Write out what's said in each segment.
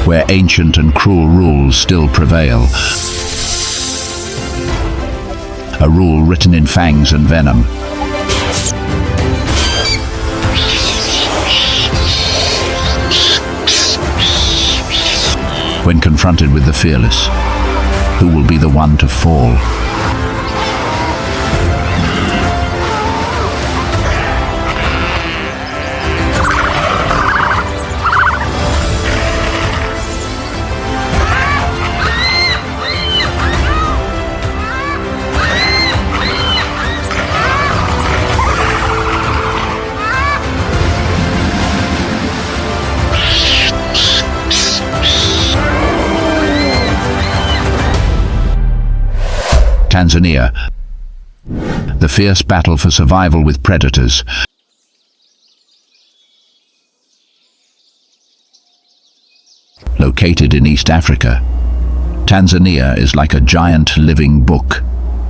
where ancient and cruel rules still prevail. A rule written in fangs and venom. When confronted with the fearless, who will be the one to fall? Tanzania, the fierce battle for survival with predators. Located in East Africa, Tanzania is like a giant living book,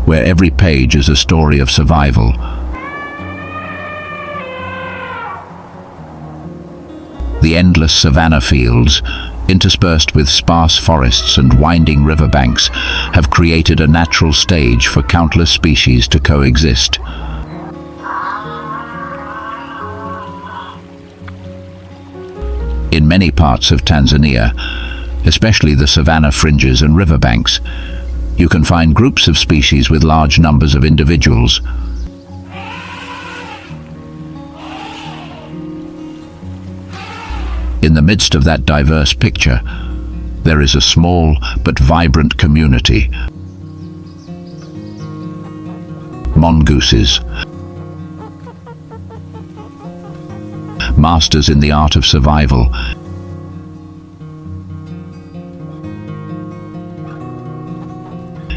where every page is a story of survival. The endless savanna fields, interspersed with sparse forests and winding riverbanks, have created a natural stage for countless species to coexist. In many parts of Tanzania, especially the savanna fringes and riverbanks, you can find groups of species with large numbers of individuals. In the midst of that diverse picture, there is a small but vibrant community. Mongooses. Masters in the art of survival.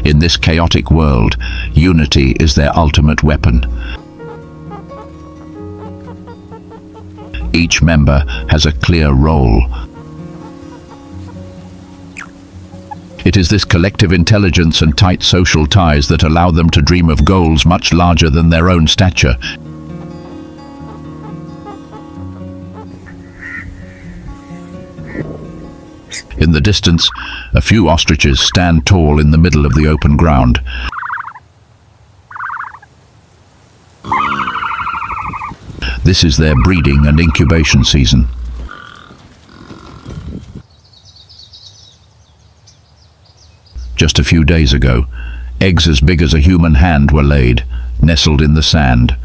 In this chaotic world, unity is their ultimate weapon. Each member has a clear role. It is this collective intelligence and tight social ties that allow them to dream of goals much larger than their own stature. In the distance, a few ostriches stand tall in the middle of the open ground. This is their breeding and incubation season. Just a few days ago, eggs as big as a human hand were laid, nestled in the sand.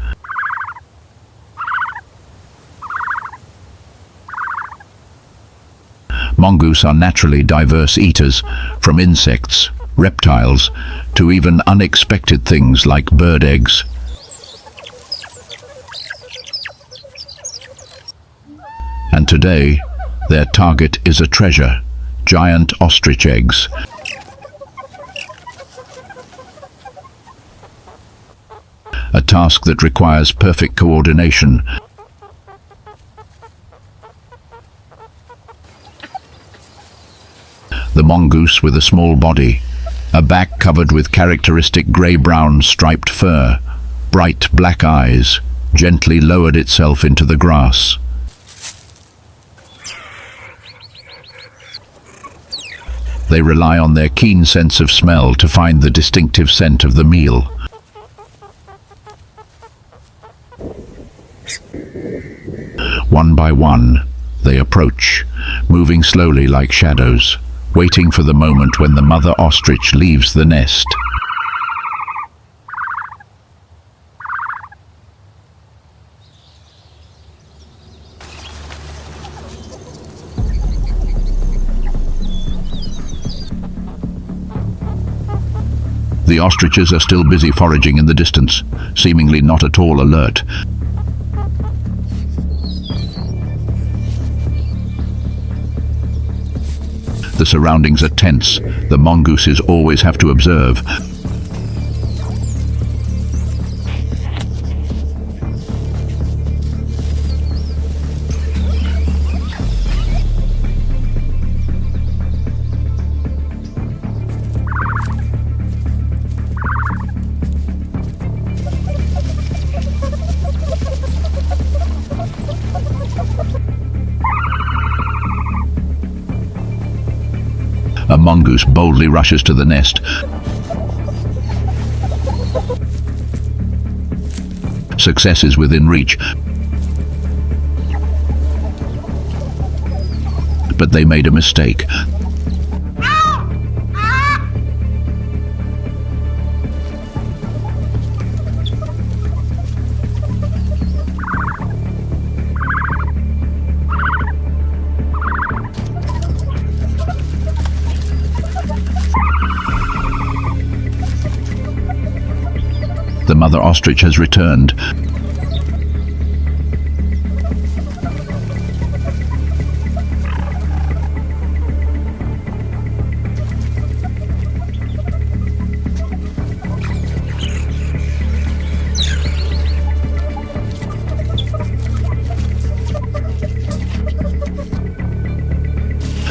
Mongoose are naturally diverse eaters, from insects, reptiles, to even unexpected things like bird eggs. And today, their target is a treasure, giant ostrich eggs. A task that requires perfect coordination. The mongoose with a small body, a back covered with characteristic grey-brown striped fur, bright black eyes, gently lowered itself into the grass. They rely on their keen sense of smell to find the distinctive scent of the meal. One by one, they approach, moving slowly like shadows, waiting for the moment when the mother ostrich leaves the nest. The ostriches are still busy foraging in the distance, seemingly not at all alert. The surroundings are tense. The mongooses always have to observe. A mongoose boldly rushes to the nest. Success is within reach, but they made a mistake. The mother ostrich has returned.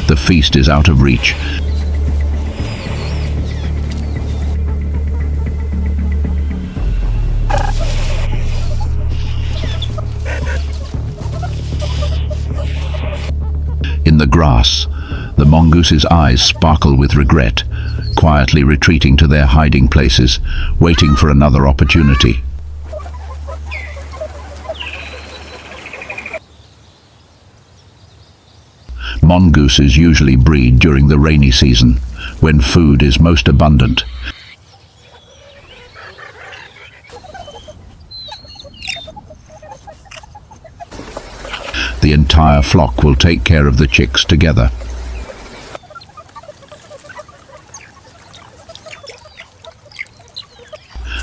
The feast is out of reach. In the grass, the mongoose's eyes sparkle with regret, quietly retreating to their hiding places, waiting for another opportunity. Mongooses usually breed during the rainy season, when food is most abundant. The entire flock will take care of the chicks together.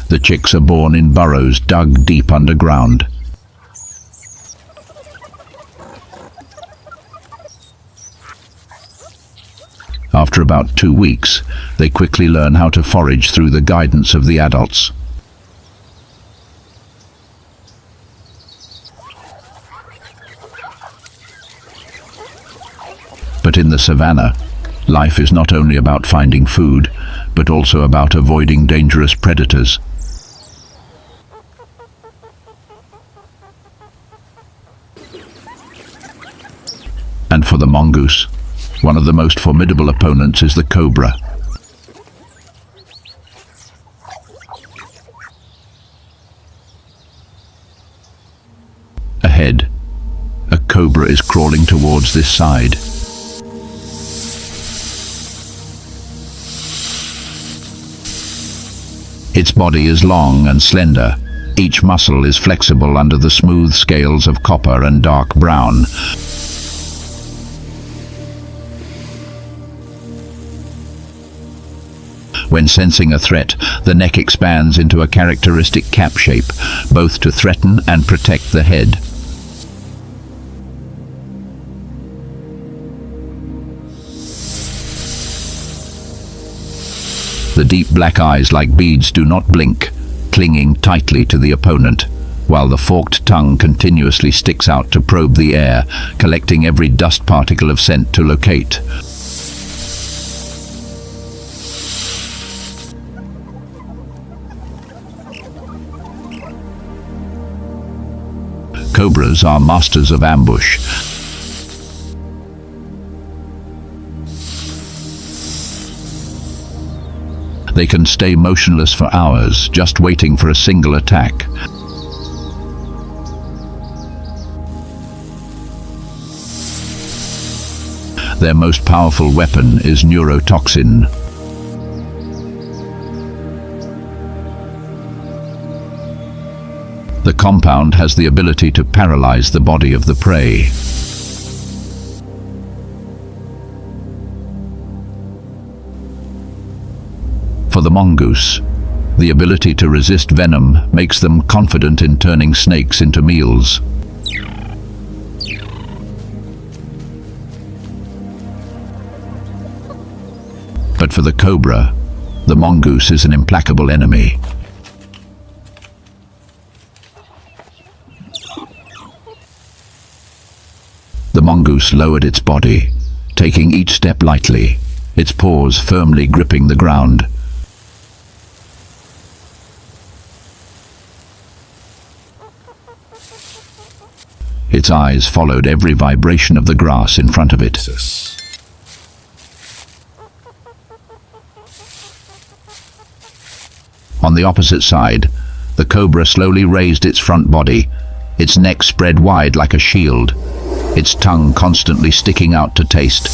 The chicks are born in burrows dug deep underground. After about 2 weeks, they quickly learn how to forage through the guidance of the adults. But in the savannah, life is not only about finding food, but also about avoiding dangerous predators. And for the mongoose, one of the most formidable opponents is the cobra. Ahead, a cobra is crawling towards this side. Its body is long and slender. Each muscle is flexible under the smooth scales of copper and dark brown. When sensing a threat, the neck expands into a characteristic cap shape, both to threaten and protect the head. The deep black eyes like beads do not blink, clinging tightly to the opponent, while the forked tongue continuously sticks out to probe the air, collecting every dust particle of scent to locate. Cobras are masters of ambush. They can stay motionless for hours, just waiting for a single attack. Their most powerful weapon is neurotoxin. The compound has the ability to paralyze the body of the prey. For the mongoose, the ability to resist venom makes them confident in turning snakes into meals. But for the cobra, the mongoose is an implacable enemy. The mongoose lowered its body, taking each step lightly, its paws firmly gripping the ground. Its eyes followed every vibration of the grass in front of it. On the opposite side, the cobra slowly raised its front body, its neck spread wide like a shield, its tongue constantly sticking out to taste.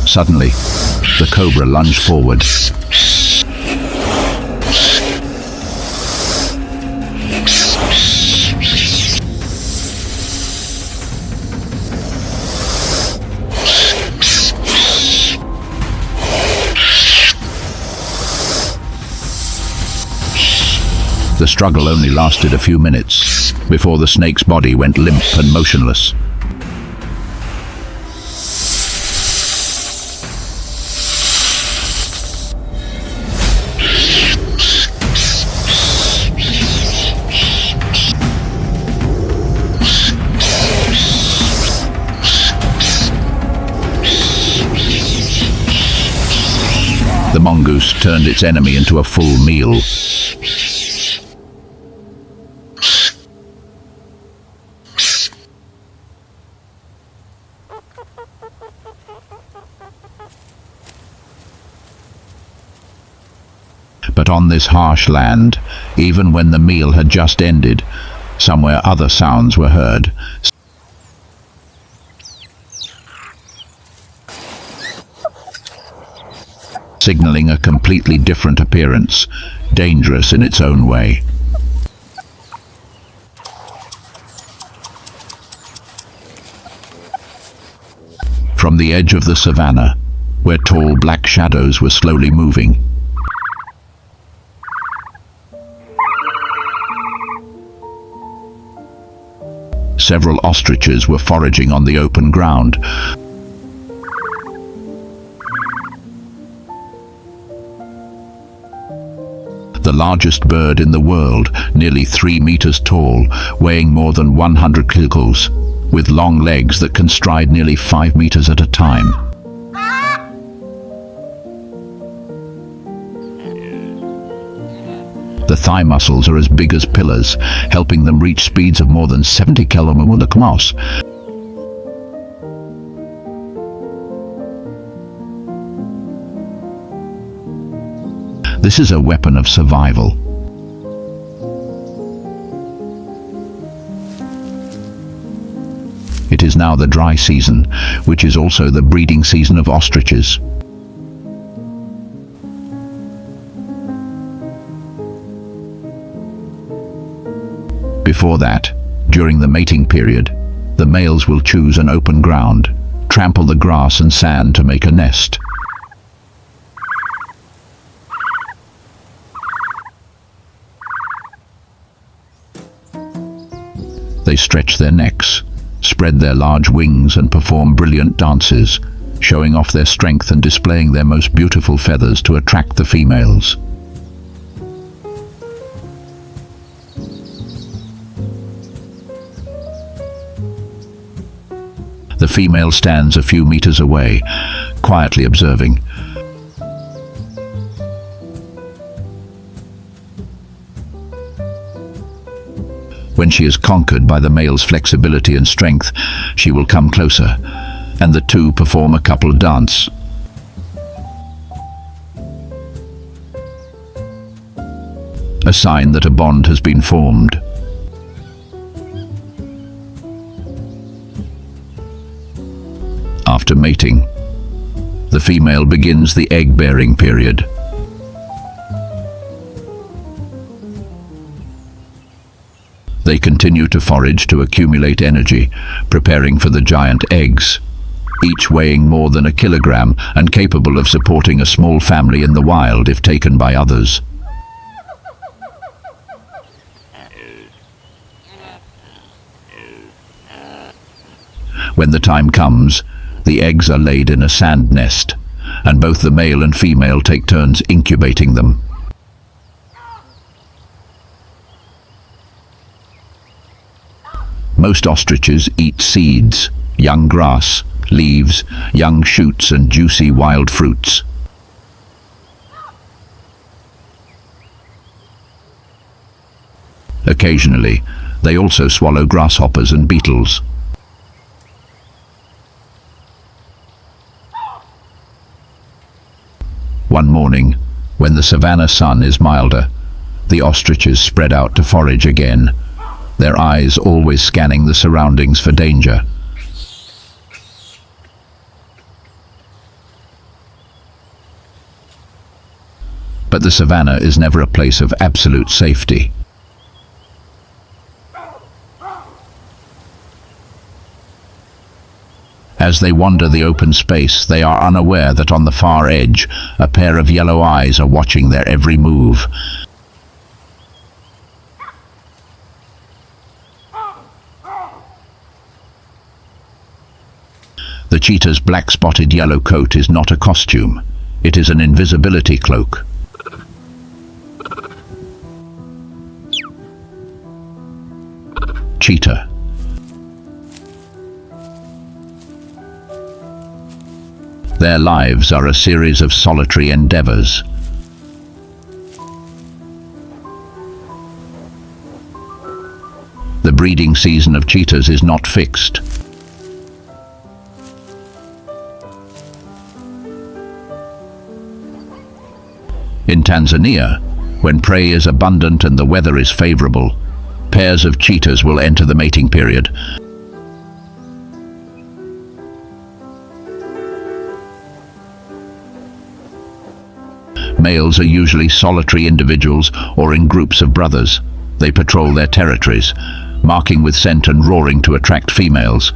Suddenly, the cobra lunged forward. The struggle only lasted a few minutes before the snake's body went limp and motionless. The mongoose turned its enemy into a full meal. But on this harsh land, even when the meal had just ended, somewhere other sounds were heard. Signaling a completely different appearance, dangerous in its own way. From the edge of the savannah, where tall black shadows were slowly moving, several ostriches were foraging on the open ground. The largest bird in the world, nearly 3 meters tall, weighing more than 100 kilograms, with long legs that can stride nearly 5 meters at a time. The thigh muscles are as big as pillars, helping them reach speeds of more than 70 km/h. This is a weapon of survival. It is now the dry season, which is also the breeding season of ostriches. Before that, during the mating period, the males will choose an open ground, trample the grass and sand to make a nest. They stretch their necks, spread their large wings and perform brilliant dances, showing off their strength and displaying their most beautiful feathers to attract the females. The female stands a few meters away, quietly observing. When she is conquered by the male's flexibility and strength, she will come closer, and the two perform a couple dance. A sign that a bond has been formed. After mating, the female begins the egg-bearing period. They continue to forage to accumulate energy, preparing for the giant eggs, each weighing more than 1 kilogram and capable of supporting a small family in the wild if taken by others. When the time comes, the eggs are laid in a sand nest, and both the male and female take turns incubating them. Most ostriches eat seeds, young grass, leaves, young shoots, and juicy wild fruits. Occasionally, they also swallow grasshoppers and beetles. One morning, when the savanna sun is milder, the ostriches spread out to forage again, their eyes always scanning the surroundings for danger. But the savanna is never a place of absolute safety. As they wander the open space, they are unaware that on the far edge, a pair of yellow eyes are watching their every move. The cheetah's black-spotted yellow coat is not a costume. It is an invisibility cloak. Cheetah. Their lives are a series of solitary endeavors. The breeding season of cheetahs is not fixed. In Tanzania, when prey is abundant and the weather is favorable, pairs of cheetahs will enter the mating period. Males are usually solitary individuals or in groups of brothers. They patrol their territories, marking with scent and roaring to attract females.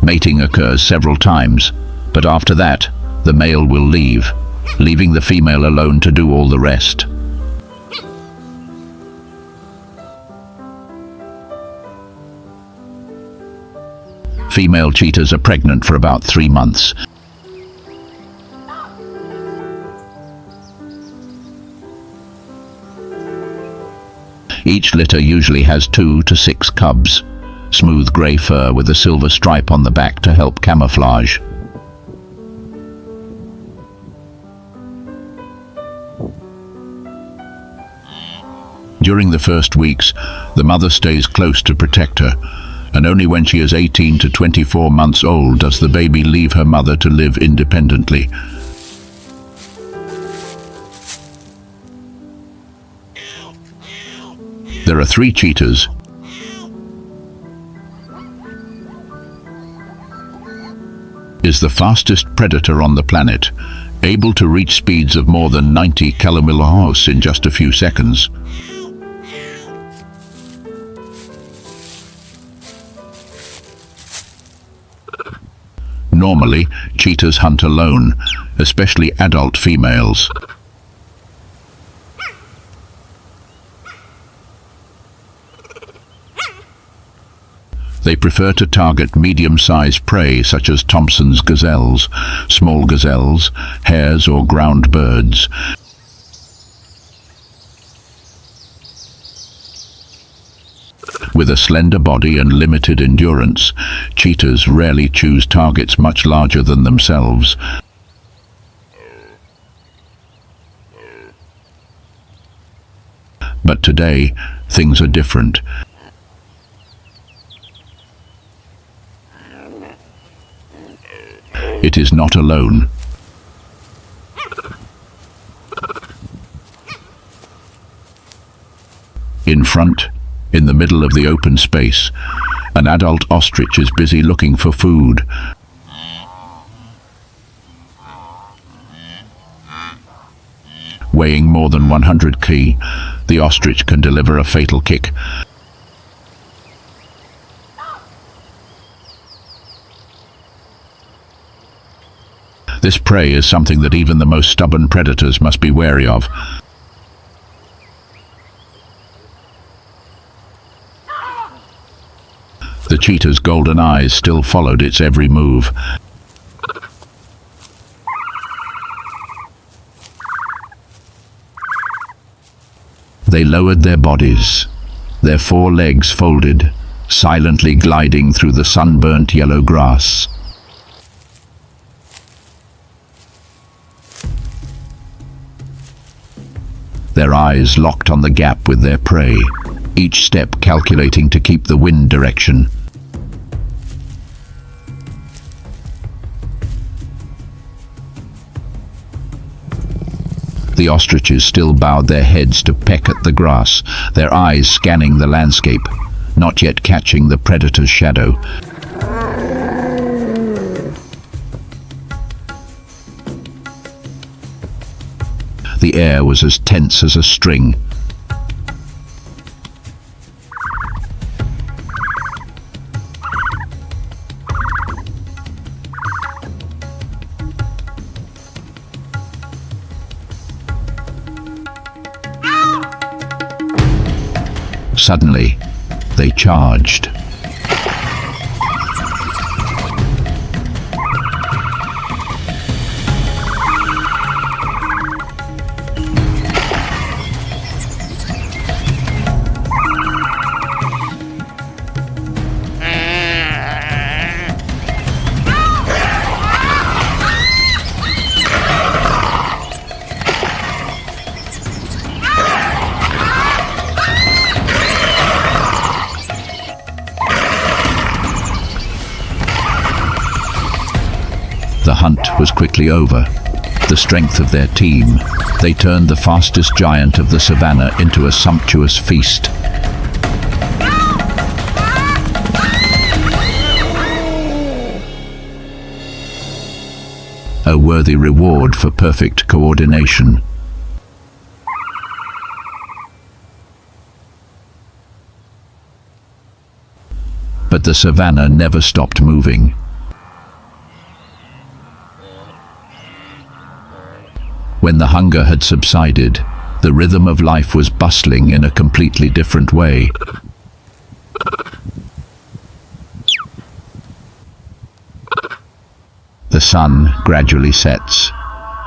Mating occurs several times, but after that, the male will leave, leaving the female alone to do all the rest. Female cheetahs are pregnant for about 3 months. Each litter usually has 2 to 6 cubs. Smooth grey fur with a silver stripe on the back to help camouflage. During the first weeks, the mother stays close to protect her, and only when she is 18 to 24 months old does the baby leave her mother to live independently. There are 3 cheetahs. Is the fastest predator on the planet, able to reach speeds of more than 90 km/h in just a few seconds. Normally, cheetahs hunt alone, especially adult females. They prefer to target medium-sized prey such as Thompson's gazelles, small gazelles, hares or ground birds. With a slender body and limited endurance, cheetahs rarely choose targets much larger than themselves. But today, things are different. It is not alone. In front, in the middle of the open space, an adult ostrich is busy looking for food. Weighing more than 100 kg, the ostrich can deliver a fatal kick. This prey is something that even the most stubborn predators must be wary of. The cheetah's golden eyes still followed its every move. They lowered their bodies, their 4 legs folded, silently gliding through the sunburnt yellow grass. Their eyes locked on the gap with their prey, each step calculating to keep the wind direction. The ostriches still bowed their heads to peck at the grass, their eyes scanning the landscape, not yet catching the predator's shadow. The air was as tense as a string. Suddenly, they charged. The hunt was quickly over. The strength of their team, they turned the fastest giant of the savannah into a sumptuous feast. A worthy reward for perfect coordination. But the savannah never stopped moving. When the hunger had subsided, the rhythm of life was bustling in a completely different way. The sun gradually sets.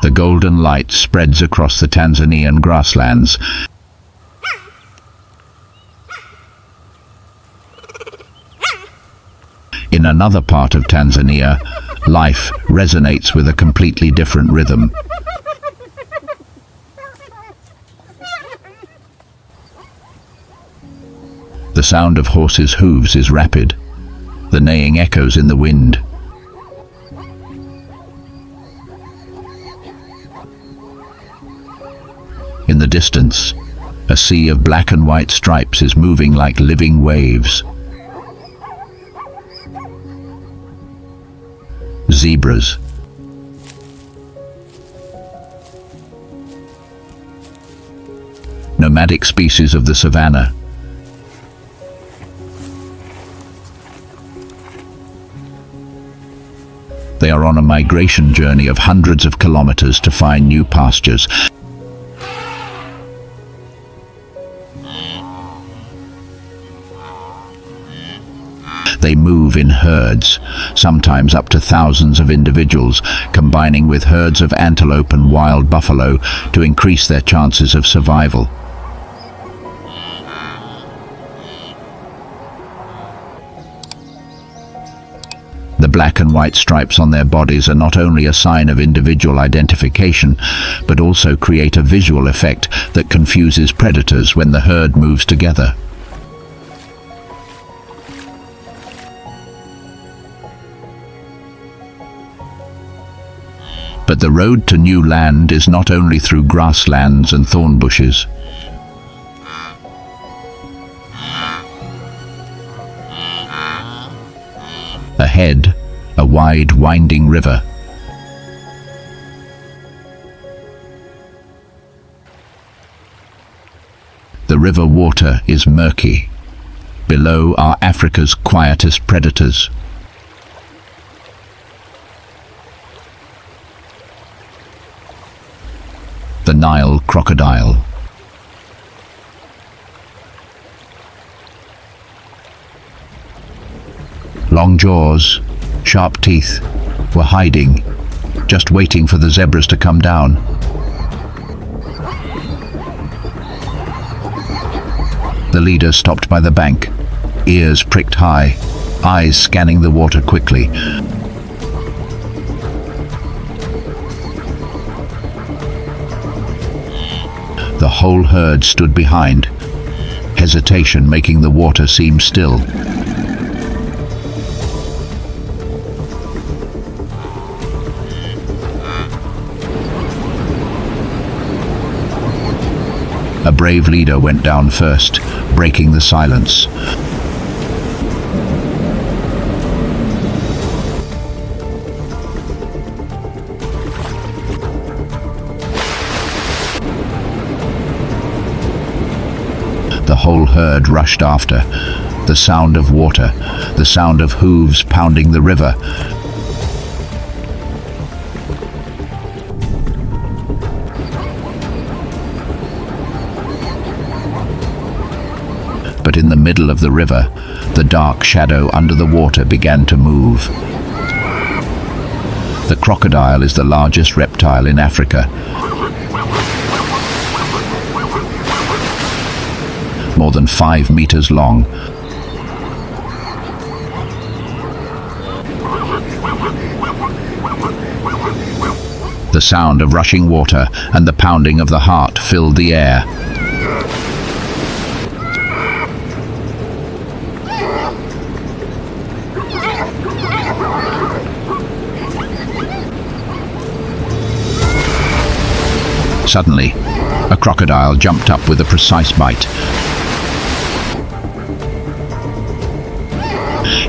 The golden light spreads across the Tanzanian grasslands. In another part of Tanzania, life resonates with a completely different rhythm. The sound of horses' hooves is rapid. The neighing echoes in the wind. In the distance, a sea of black and white stripes is moving like living waves. Zebras. Nomadic species of the savannah. They are on a migration journey of hundreds of kilometers to find new pastures. They move in herds, sometimes up to thousands of individuals, combining with herds of antelope and wild buffalo to increase their chances of survival. The black and white stripes on their bodies are not only a sign of individual identification, but also create a visual effect that confuses predators when the herd moves together. But the road to new land is not only through grasslands and thorn bushes. Ahead, a wide, winding river. The river water is murky. Below are Africa's quietest predators. The Nile crocodile. long jaws, sharp teeth, were hiding, just waiting for the zebras to come down. The leader stopped by the bank, ears pricked high, eyes scanning the water quickly. The whole herd stood behind, hesitation making the water seem still. A brave leader went down first, breaking the silence. The whole herd rushed after. The sound of water, the sound of hooves pounding the river. But in the middle of the river, the dark shadow under the water began to move. The crocodile is the largest reptile in Africa. More than 5 meters long. The sound of rushing water and the pounding of the heart filled the air. Suddenly, a crocodile jumped up with a precise bite.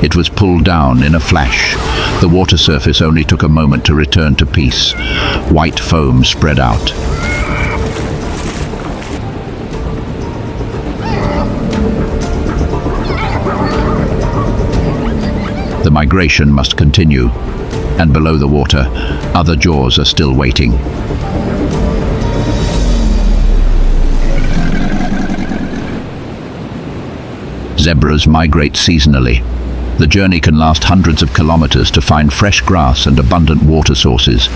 It was pulled down in a flash. The water surface only took a moment to return to peace. White foam spread out. The migration must continue, and below the water, other jaws are still waiting. Zebras migrate seasonally. The journey can last hundreds of kilometers to find fresh grass and abundant water sources.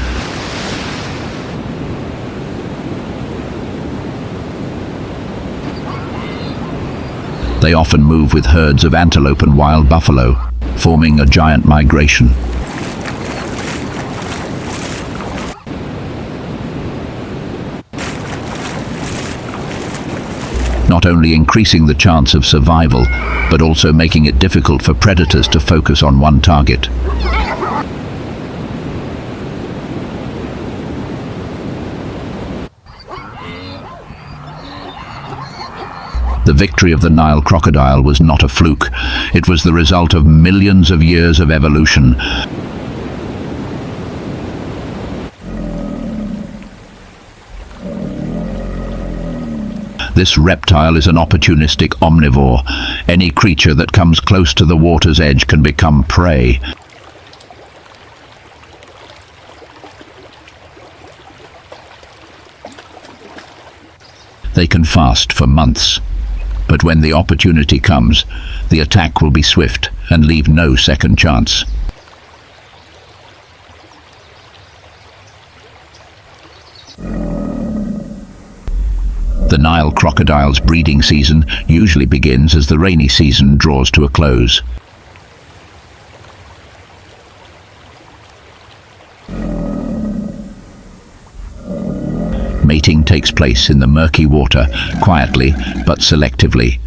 They often move with herds of antelope and wild buffalo, forming a giant migration. Not only increasing the chance of survival, but also making it difficult for predators to focus on one target. The victory of the Nile crocodile was not a fluke. It was the result of millions of years of evolution. This reptile is an opportunistic omnivore. Any creature that comes close to the water's edge can become prey. They can fast for months, but when the opportunity comes, the attack will be swift and leave no second chance. The Nile crocodile's breeding season usually begins as the rainy season draws to a close. Mating takes place in the murky water, quietly but selectively.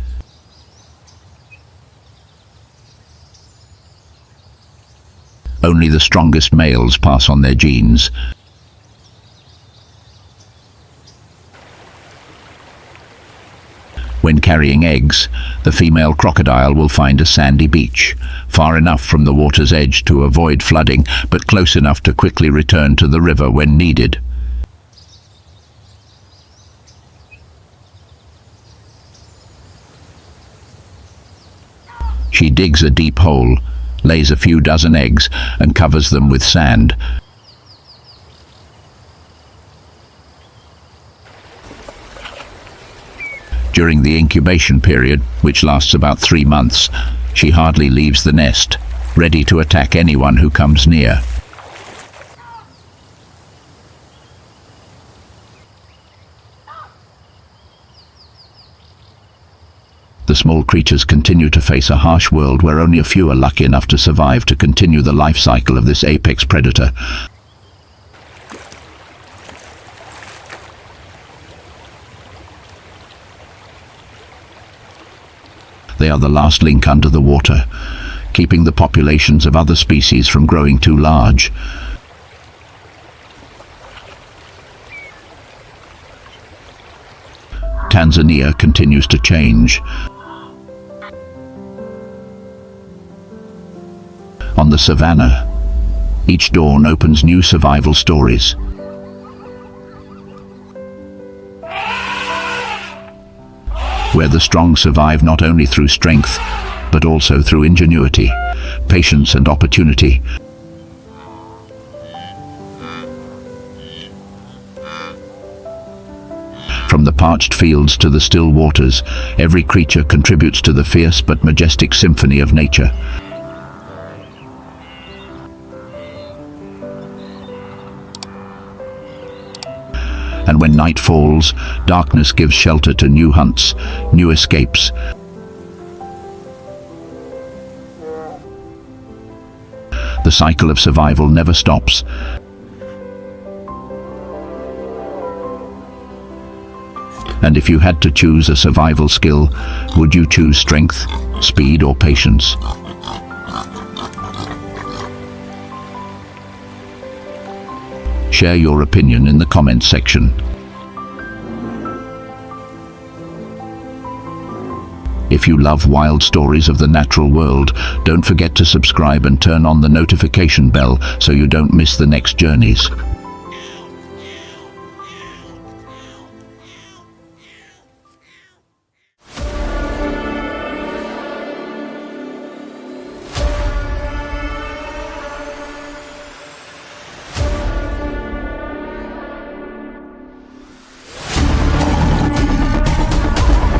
Only the strongest males pass on their genes. When carrying eggs, the female crocodile will find a sandy beach, far enough from the water's edge to avoid flooding, but close enough to quickly return to the river when needed. She digs a deep hole, lays a few dozen eggs, and covers them with sand. During the incubation period, which lasts about 3 months, she hardly leaves the nest, ready to attack anyone who comes near. The small creatures continue to face a harsh world where only a few are lucky enough to survive to continue the life cycle of this apex predator. They are the last link under the water, keeping the populations of other species from growing too large. Tanzania continues to change. On the savannah, each dawn opens new survival stories. Where the strong survive not only through strength, but also through ingenuity, patience and opportunity. From the parched fields to the still waters, every creature contributes to the fierce but majestic symphony of nature. And when night falls, darkness gives shelter to new hunts, new escapes. The cycle of survival never stops. And if you had to choose a survival skill, would you choose strength, speed, or patience? Share your opinion in the comments section. If you love wild stories of the natural world, don't forget to subscribe and turn on the notification bell so you don't miss the next journeys.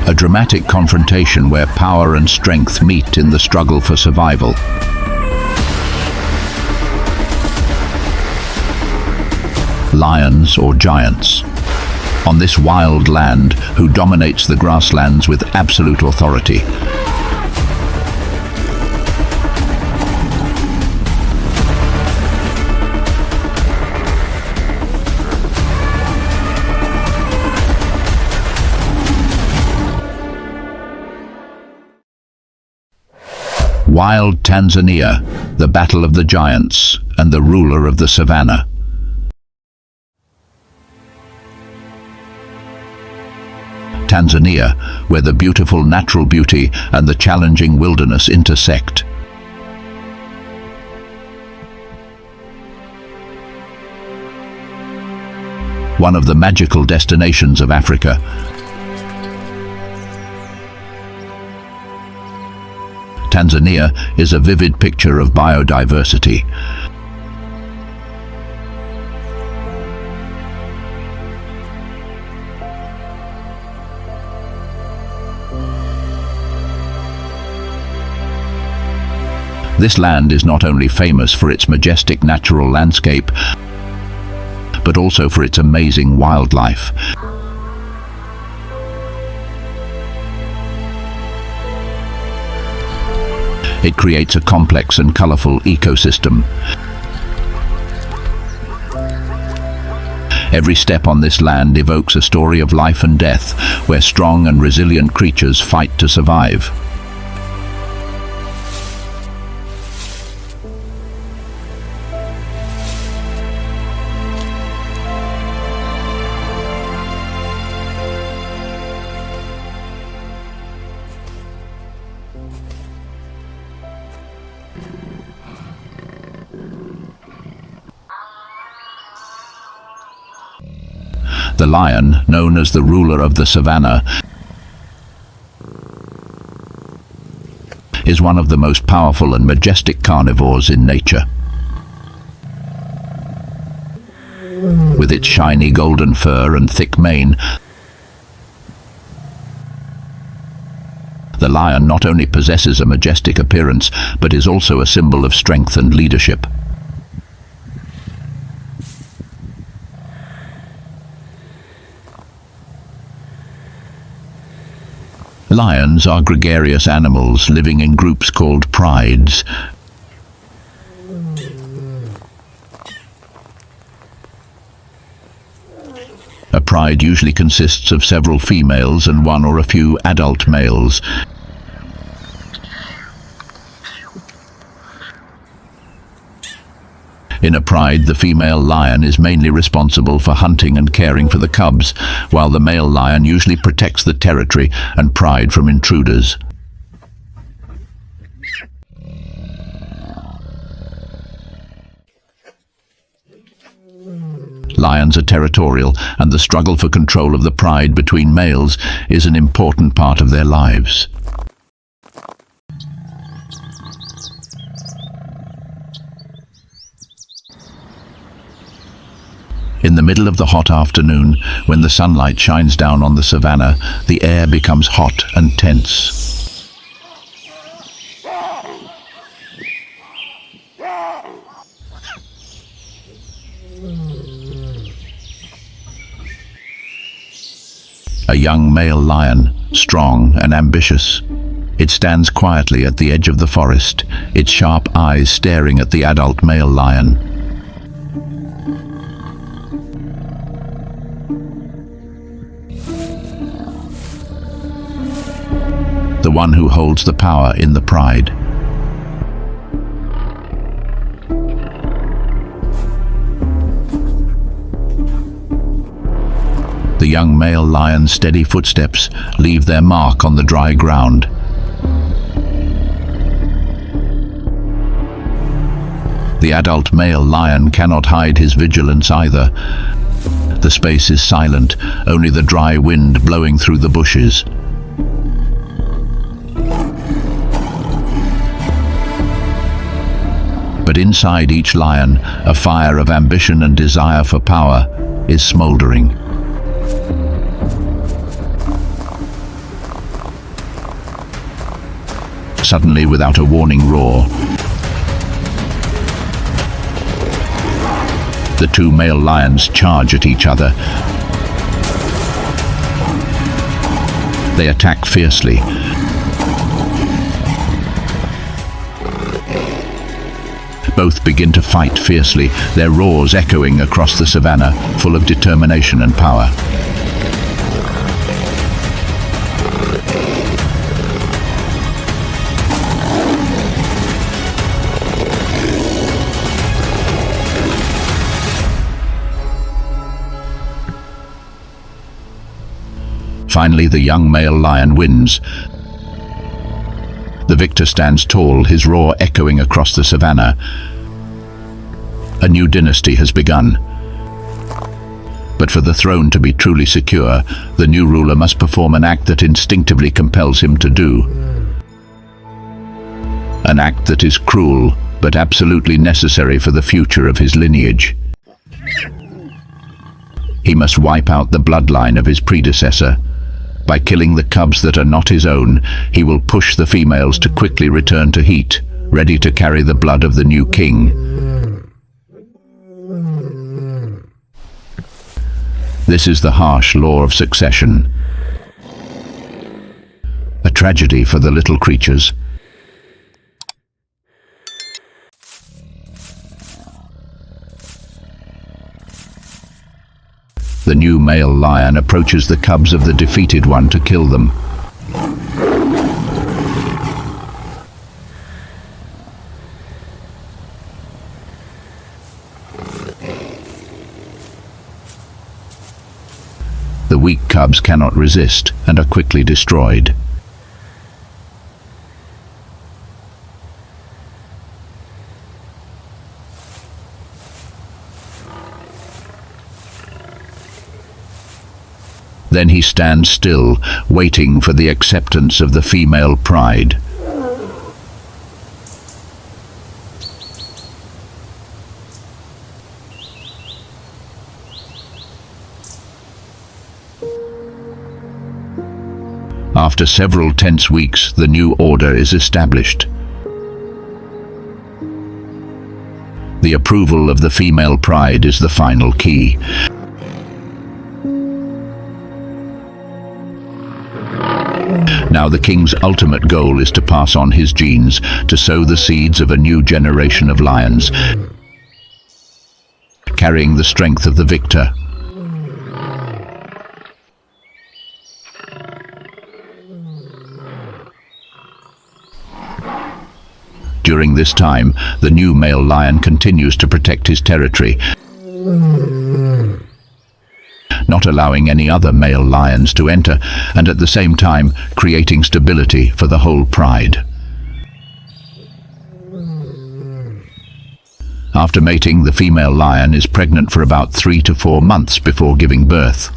A dramatic confrontation where power and strength meet in the struggle for survival. Lions or giants. On this wild land, who dominates the grasslands with absolute authority? Wild Tanzania, the battle of the giants and the ruler of the savannah. Tanzania, where the beautiful natural beauty and the challenging wilderness intersect. One of the magical destinations of Africa. Tanzania is a vivid picture of biodiversity. This land is not only famous for its majestic natural landscape, but also for its amazing wildlife. It creates a complex and colorful ecosystem. Every step on this land evokes a story of life and death, where strong and resilient creatures fight to survive. The lion, known as the ruler of the savannah, is one of the most powerful and majestic carnivores in nature. With its shiny golden fur and thick mane, the The lion not only possesses a majestic appearance, but is also a symbol of strength and leadership. Lions are gregarious animals living in groups called prides. A pride usually consists of several females and one or a few adult males. In a pride, the female lion is mainly responsible for hunting and caring for the cubs, while the male lion usually protects the territory and pride from intruders. Lions are territorial, and the struggle for control of the pride between males is an important part of their lives. In the middle of the hot afternoon, when the sunlight shines down on the savannah, the air becomes hot and tense. A young male lion, strong and ambitious. It stands quietly at the edge of the forest, its sharp eyes staring at the adult male lion. The one who holds the power in the pride. The young male lion's steady footsteps leave their mark on the dry ground. The adult male lion cannot hide his vigilance either. The space is silent, only the dry wind blowing through the bushes. But inside each lion, a fire of ambition and desire for power is smoldering. Suddenly, without a warning roar, the two male lions charge at each other. They attack fiercely. Both begin to fight fiercely, their roars echoing across the savannah, full of determination and power. Finally, the young male lion wins. The victor stands tall, his roar echoing across the savannah. A new dynasty has begun. But for the throne to be truly secure, the new ruler must perform an act that instinctively compels him to do. An act that is cruel, but absolutely necessary for the future of his lineage. He must wipe out the bloodline of his predecessor. By killing the cubs that are not his own, he will push the females to quickly return to heat, ready to carry the blood of the new king. This is the harsh law of succession. A tragedy for the little creatures. The new male lion approaches the cubs of the defeated one to kill them. The weak cubs cannot resist and are quickly destroyed. Then he stands still, waiting for the acceptance of the female pride. After several tense weeks, the new order is established. The approval of the female pride is the final key. Now the king's ultimate goal is to pass on his genes, to sow the seeds of a new generation of lions, carrying the strength of the victor. During this time, the new male lion continues to protect his territory, not allowing any other male lions to enter, and at the same time creating stability for the whole pride. After mating, the female lion is pregnant for about 3 to 4 months before giving birth.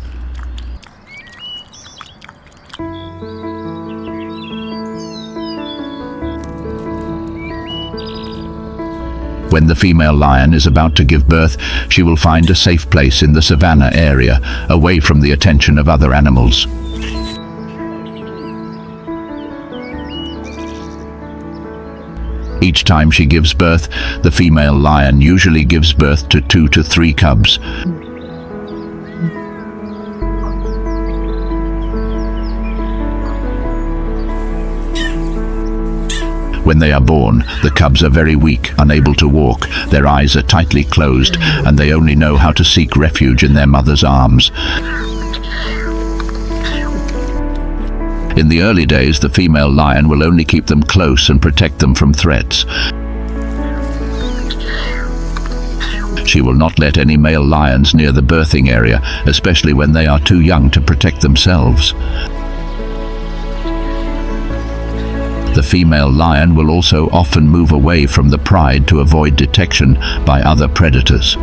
When the female lion is about to give birth, she will find a safe place in the savanna area, away from the attention of other animals. Each time she gives birth, the female lion usually gives birth to 2 to 3 cubs. When they are born, the cubs are very weak, unable to walk, their eyes are tightly closed, and they only know how to seek refuge in their mother's arms. In the early days, the female lion will only keep them close and protect them from threats. She will not let any male lions near the birthing area, especially when they are too young to protect themselves. The female lion will also often move away from the pride to avoid detection by other predators.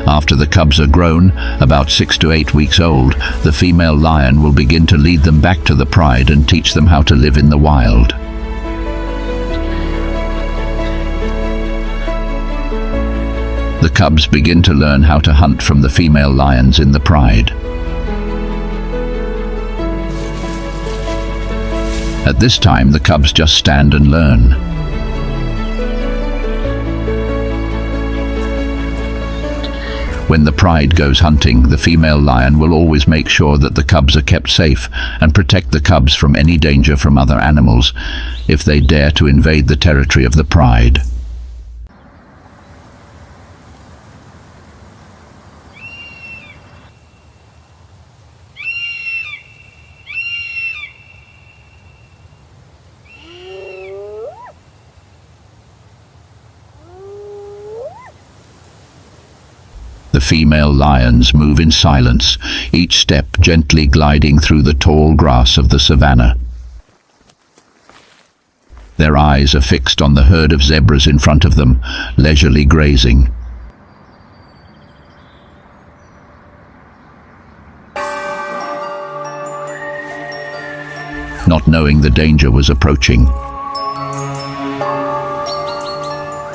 After the cubs are grown, about 6 to 8 weeks old, the female lion will begin to lead them back to the pride and teach them how to live in the wild. The cubs begin to learn how to hunt from the female lions in the pride. At this time, the cubs just stand and learn. When the pride goes hunting, the female lion will always make sure that the cubs are kept safe and protect the cubs from any danger from other animals if they dare to invade the territory of the pride. The female lions move in silence, each step gently gliding through the tall grass of the savanna. Their eyes are fixed on the herd of zebras in front of them, leisurely grazing. Not knowing the danger was approaching.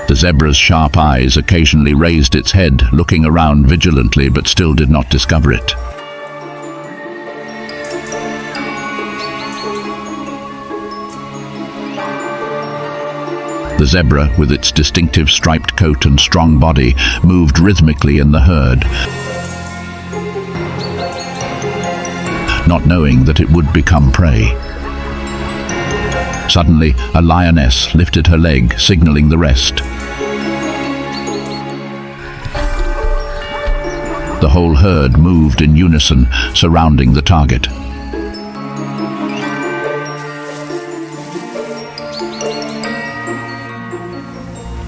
The zebra's sharp eyes occasionally raised its head, looking around vigilantly, but still did not discover it. The zebra, with its distinctive striped coat and strong body, moved rhythmically in the herd, not knowing that it would become prey. Suddenly, a lioness lifted her leg, signaling the rest. The whole herd moved in unison, surrounding the target.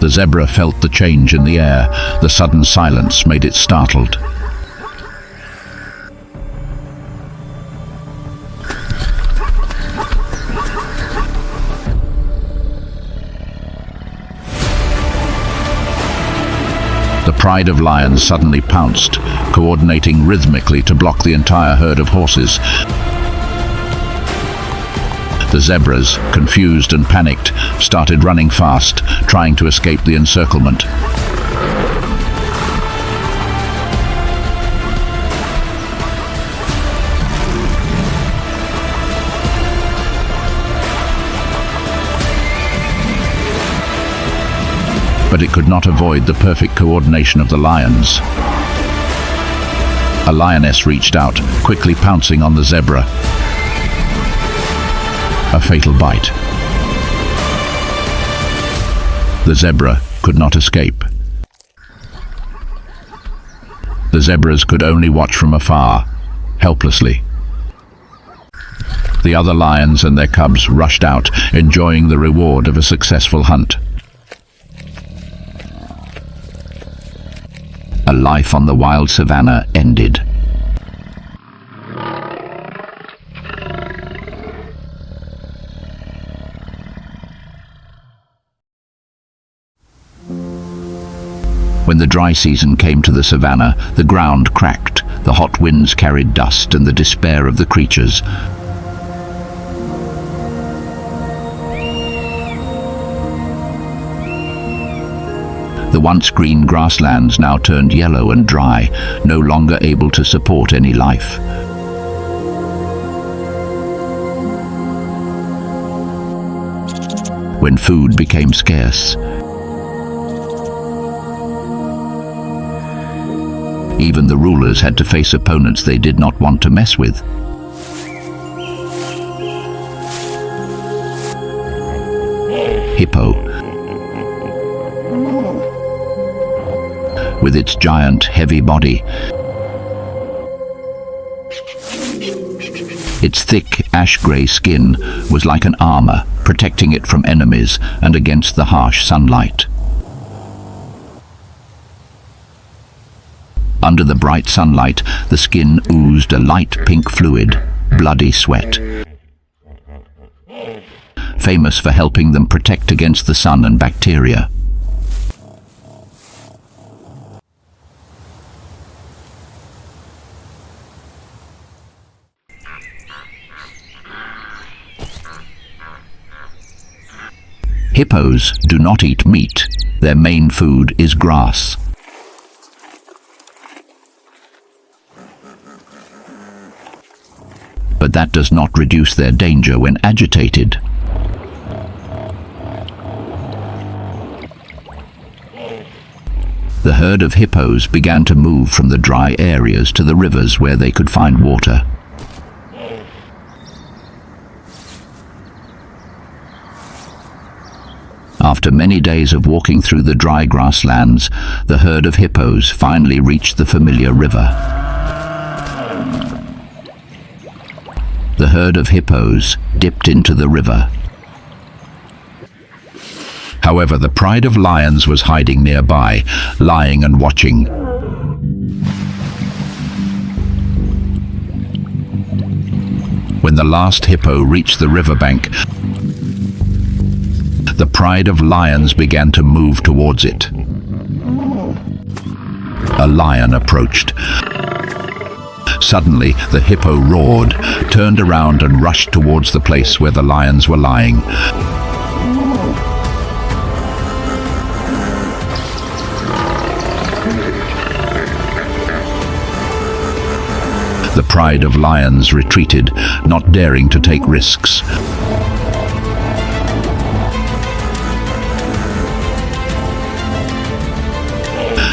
The zebra felt the change in the air. The sudden silence made it startled. The pride of lions suddenly pounced, coordinating rhythmically to block the entire herd of horses. The zebras, confused and panicked, started running fast, trying to escape the encirclement. but it could not avoid the perfect coordination of the lions. A lioness reached out, quickly pouncing on the zebra. A fatal bite. The zebra could not escape. The zebras could only watch from afar, helplessly. The other lions and their cubs rushed out, enjoying the reward of a successful hunt. A life on the wild savannah ended. When the dry season came to the savannah, the ground cracked, the hot winds carried dust and the despair of the creatures. The once green grasslands now turned yellow and dry, no longer able to support any life. When food became scarce, even the rulers had to face opponents they did not want to mess with. Hippo. With its giant, heavy body, its thick, ash-grey skin was like an armor, protecting it from enemies and against the harsh sunlight. Under the bright sunlight, the skin oozed a light pink fluid, bloody sweat. Famous for helping them protect against the sun and bacteria. Hippos do not eat meat. Their main food is grass. But that does not reduce their danger when agitated. The herd of hippos began to move from the dry areas to the rivers where they could find water. After many days of walking through the dry grasslands, the herd of hippos finally reached the familiar river. The herd of hippos dipped into the river. However, the pride of lions was hiding nearby, lying and watching. When the last hippo reached the riverbank, the pride of lions began to move towards it. A lion approached. Suddenly, the hippo roared, turned around and rushed towards the place where the lions were lying. The pride of lions retreated, not daring to take risks.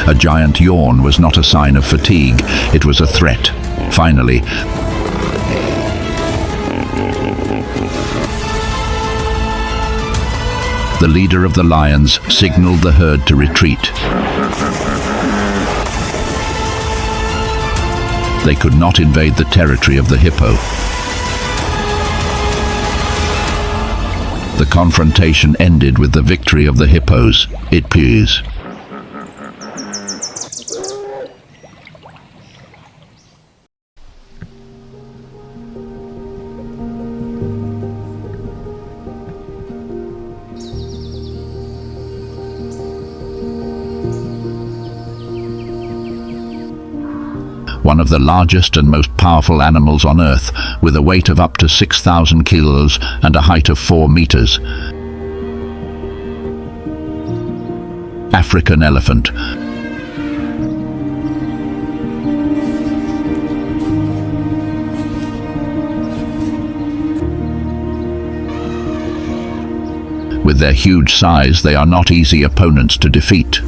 A giant yawn was not a sign of fatigue, it was a threat. Finally, the leader of the lions signaled the herd to retreat. They could not invade the territory of the hippo. The confrontation ended with the victory of the hippos. It appears. One of the largest and most powerful animals on Earth, with a weight of up to 6,000 kilos and a height of 4 meters. African elephant. With their huge size, they are not easy opponents to defeat.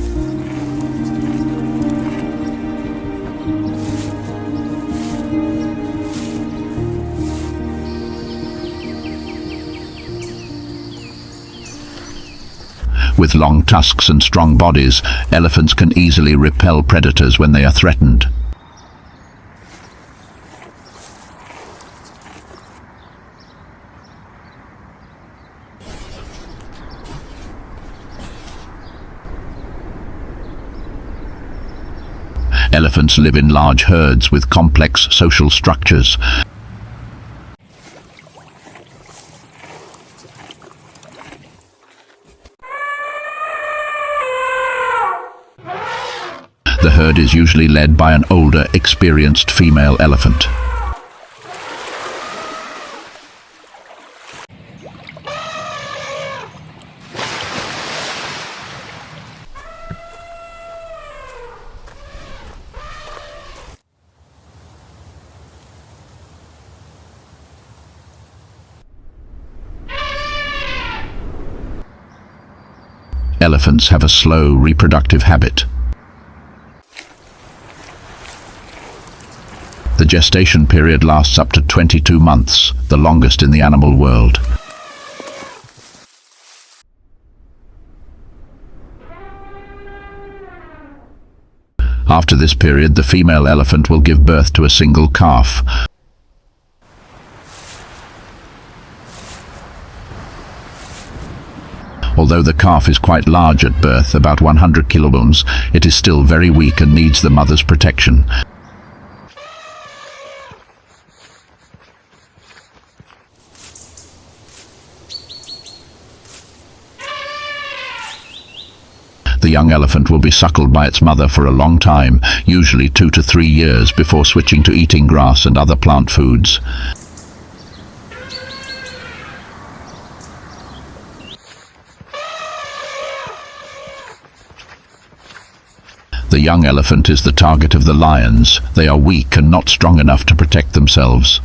With long tusks and strong bodies, elephants can easily repel predators when they are threatened. Elephants live in large herds with complex social structures. The herd is usually led by an older, experienced female elephant. Elephants have a slow reproductive habit. The gestation period lasts up to 22 months, the longest in the animal world. After this period, the female elephant will give birth to a single calf. Although the calf is quite large at birth, about 100 kilograms, it is still very weak and needs the mother's protection. The young elephant will be suckled by its mother for a long time, usually 2 to 3 years, before switching to eating grass and other plant foods. The young elephant is the target of the lions. They are weak and not strong enough to protect themselves.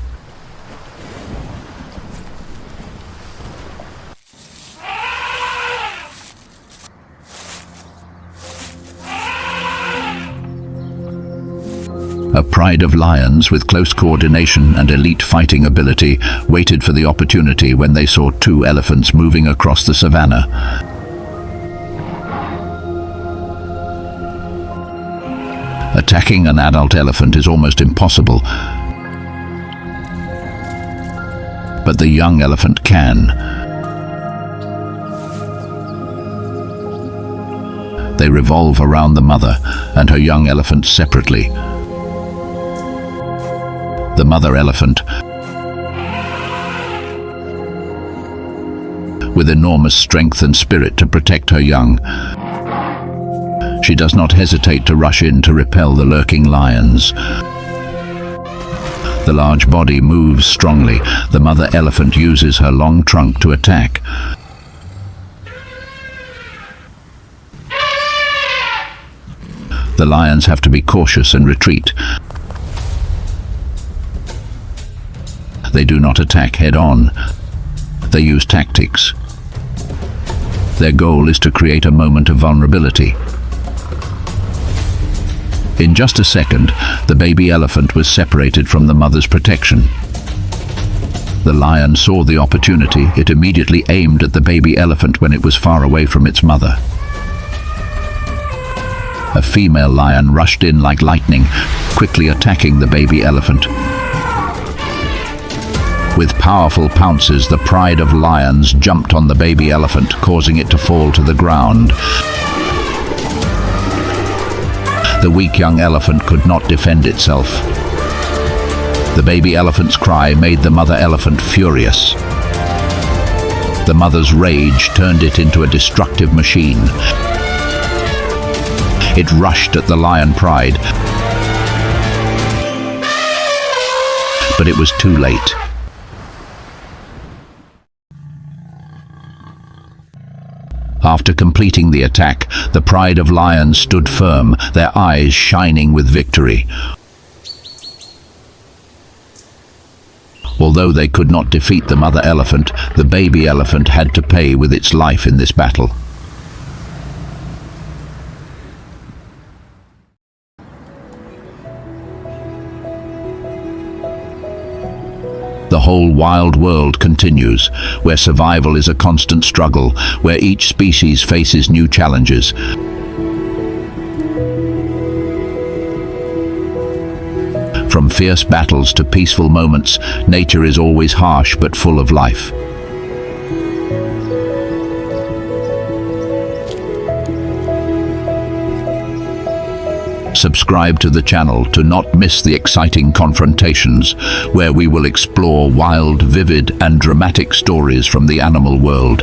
A pride of lions with close coordination and elite fighting ability waited for the opportunity when they saw 2 elephants moving across the savannah. Attacking an adult elephant is almost impossible, but the young elephant can. They revolve around the mother and her young elephant separately. The mother elephant, with enormous strength and spirit to protect her young, she does not hesitate to rush in to repel the lurking lions. The large body moves strongly. The mother elephant uses her long trunk to attack. The lions have to be cautious and retreat. They do not attack head-on. They use tactics. Their goal is to create a moment of vulnerability. In just a second, the baby elephant was separated from the mother's protection. The lion saw the opportunity. It immediately aimed at the baby elephant when it was far away from its mother. A female lion rushed in like lightning, quickly attacking the baby elephant. With powerful pounces, the pride of lions jumped on the baby elephant, causing it to fall to the ground. The weak young elephant could not defend itself. The baby elephant's cry made the mother elephant furious. The mother's rage turned it into a destructive machine. It rushed at the lion pride, but it was too late. After completing the attack, the pride of lions stood firm, their eyes shining with victory. Although they could not defeat the mother elephant, the baby elephant had to pay with its life in this battle. The whole wild world continues, where survival is a constant struggle, where each species faces new challenges. From fierce battles to peaceful moments, nature is always harsh but full of life. Subscribe to the channel to not miss the exciting confrontations, where we will explore wild, vivid, and dramatic stories from the animal world.